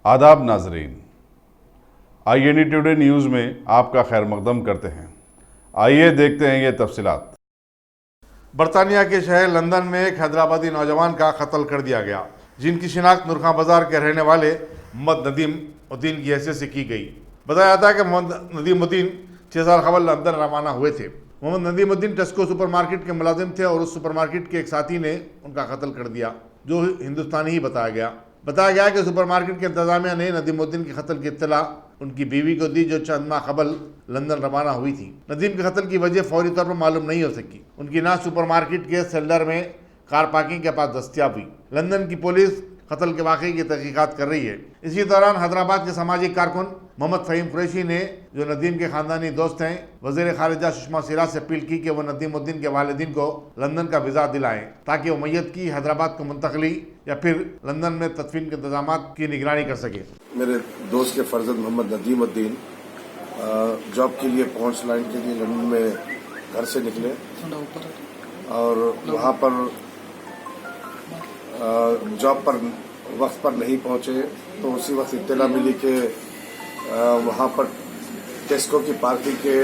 آداب ناظرین، INA today news میں آپ کا خیر مقدم کرتے ہیں۔ آئیے دیکھتے ہیں یہ تفصیلات۔ برطانیہ کے شہر لندن میں ایک حیدرآبادی نوجوان کا قتل کر دیا گیا، جن کی شناخت نورخان بازار کے رہنے والے محمد ندیم الدین کی حیثیت سے کی گئی۔ بتایا جاتا ہے کہ محمد ندیم الدین 6 سال قبل لندن روانہ ہوئے تھے۔ محمد ندیم الدین ٹیسکو سپر مارکیٹ کے ملازم تھے اور اس سپر مارکیٹ کے ایک ساتھی نے ان کا قتل کر دیا، جو ہندوستانی ہی بتایا گیا کہ سپر مارکیٹ کے انتظامیہ نے ندیم الدین کے قتل کی اطلاع ان کی بیوی کو دی، جو چند ماہ قبل لندن روانہ ہوئی تھی۔ ندیم کے قتل کی وجہ فوری طور پر معلوم نہیں ہو سکی۔ ان کی نعش سپر مارکیٹ کے سیلر میں کار پارکنگ کے پاس دستیاب ہوئی۔ لندن کی پولیس قتل کے واقعے کی تحقیقات کر رہی ہے۔ اسی دوران حیدرآباد کے سماجی کارکن محمد فہیم قریشی نے، جو ندیم کے خاندانی دوست ہیں، وزیر خارجہ سشما سوراج سے اپیل کی کہ وہ ندیم الدین کے والدین کو لندن کا ویزا دلائیں تاکہ وہ میت کی حیدرآباد کو منتقلی یا پھر لندن میں تدفین کے انتظامات کی نگرانی کر سکے۔ میرے دوست کے فرزند محمد ندیم الدین جاب کے لیے پہنچ لائن کے لیے لندن میں گھر سے نکلے اور وہاں پر جاب پر وقت پر نہیں پہنچے، تو اسی وقت اطلاع ملی کہ وہاں پر ٹیسکو کی پارکنگ کے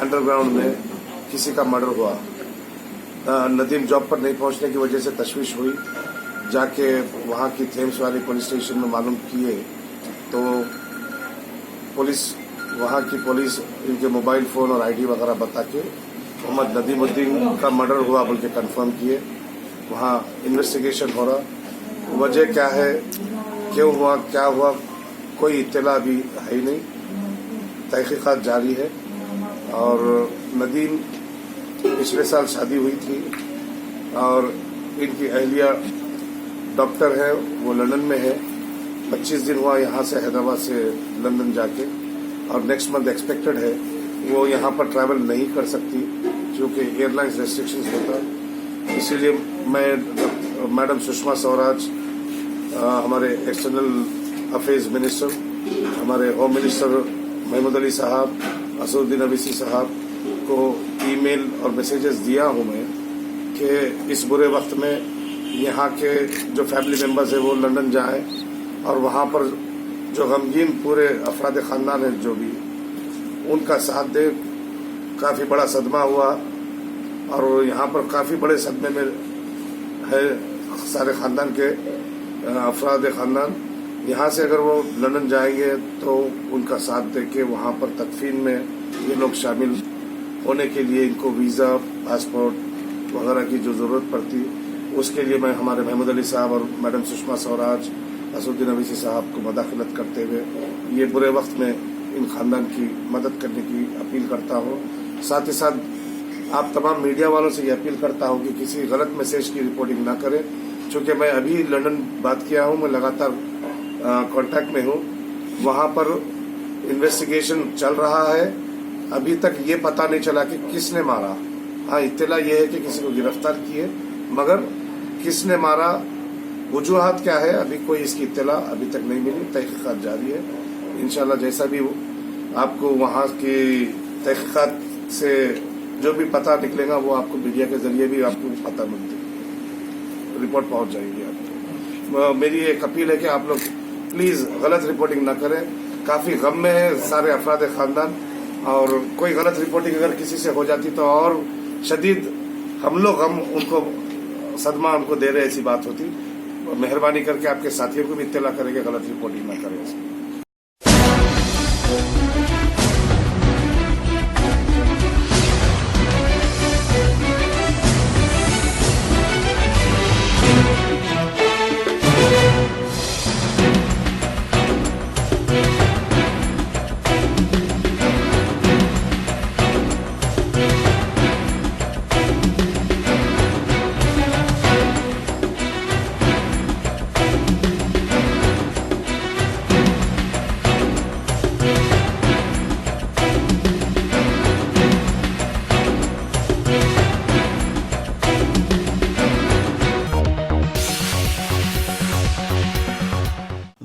انڈر گراؤنڈ میں کسی کا مرڈر ہوا۔ ندیم جاب پر نہیں پہنچنے کی وجہ سے تشویش ہوئی، جا کے وہاں کی تھیمس والی پولیس اسٹیشن میں معلوم کیے تو وہاں کی پولیس ان کے موبائل فون اور ID وغیرہ بتا کے محمد ندیم الدین کا مرڈر ہوا بلکہ کنفرم کیے۔ وہاں انویسٹیگیشن ہو رہا، وجہ کیا ہے، کیوں ہوا، کیا ہوا، کوئی اطلاع بھی ہے ہی نہیں، تحقیقات جاری ہے۔ اور ندیم پچھلے سال شادی ہوئی تھی اور ان کی اہلیہ ڈاکٹر ہے، وہ لندن میں ہے۔ 25 دن ہوا یہاں سے حیدرآباد سے لندن جا کے، اور نیکسٹ منتھ ایکسپیکٹڈ ہے۔ وہ یہاں پر ٹریول نہیں کر سکتی کیونکہ ایئر لائنس ریسٹرکشنز ہوتا، اسی لیے میں میڈم سشما سوراج، ہمارے ایکسٹرنل افیئرز منسٹر، ہمارے ہوم منسٹر محمود علی صاحب، اسد الدین اویسی صاحب کو ای میل اور میسیجز دیا ہوں میں کہ اس برے وقت میں یہاں کے جو فیملی ممبرز ہیں وہ لندن جائیں اور وہاں پر جو غمگین پورے افراد خاندان ہیں جو بھی، ان کا ساتھ دے۔ کافی بڑا صدمہ ہوا اور یہاں پر کافی بڑے صدمے میں ہے سارے خاندان کے افراد خاندان۔ یہاں سے اگر وہ لندن جائیں گے تو ان کا ساتھ دے کے وہاں پر تدفین میں یہ لوگ شامل ہونے کے لیے ان کو ویزا، پاسپورٹ وغیرہ کی جو ضرورت پڑتی، اس کے لیے میں ہمارے محمود علی صاحب اور میڈم سشما سوراج، اسد الدین اویسی صاحب کو مداخلت کرتے ہوئے یہ برے وقت میں ان خاندان کی مدد کرنے کی اپیل کرتا ہوں۔ ساتھ ہی ساتھ آپ تمام میڈیا والوں سے یہ اپیل کرتا ہوں کہ کسی غلط میسیج کی رپورٹنگ نہ کریں، چونکہ میں ابھی لندن بات کیا ہوں، میں لگاتار کانٹیکٹ میں ہوں، وہاں پر انویسٹیگیشن چل رہا ہے۔ ابھی تک یہ پتہ نہیں چلا کہ کس نے مارا۔ ہاں، اطلاع یہ ہے کہ کسی کو گرفتار کیے، مگر کس نے مارا، وجوہات کیا ہے، ابھی کوئی اس کی اطلاع ابھی تک نہیں ملی۔ تحقیقات جاری ہے، انشاءاللہ جیسا بھی آپ کو وہاں کی تحقیقات سے جو بھی پتہ نکلے گا وہ آپ کو میڈیا کے ذریعے بھی آپ کو پتہ ملتی، رپورٹ پہنچ جائے گی آپ کو۔ میری ایک اپیل ہے کہ آپ لوگ پلیز غلط رپورٹنگ نہ کریں۔ کافی غم میں ہے سارے افراد خاندان، اور کوئی غلط رپورٹنگ اگر کسی سے ہو جاتی تو اور شدید ہم لوگ غم ان کو صدمہ ان کو دے رہے ایسی بات ہوتی۔ مہربانی کر کے آپ کے ساتھیوں کو بھی اطلاع کریں کہ غلط رپورٹنگ نہ کریں۔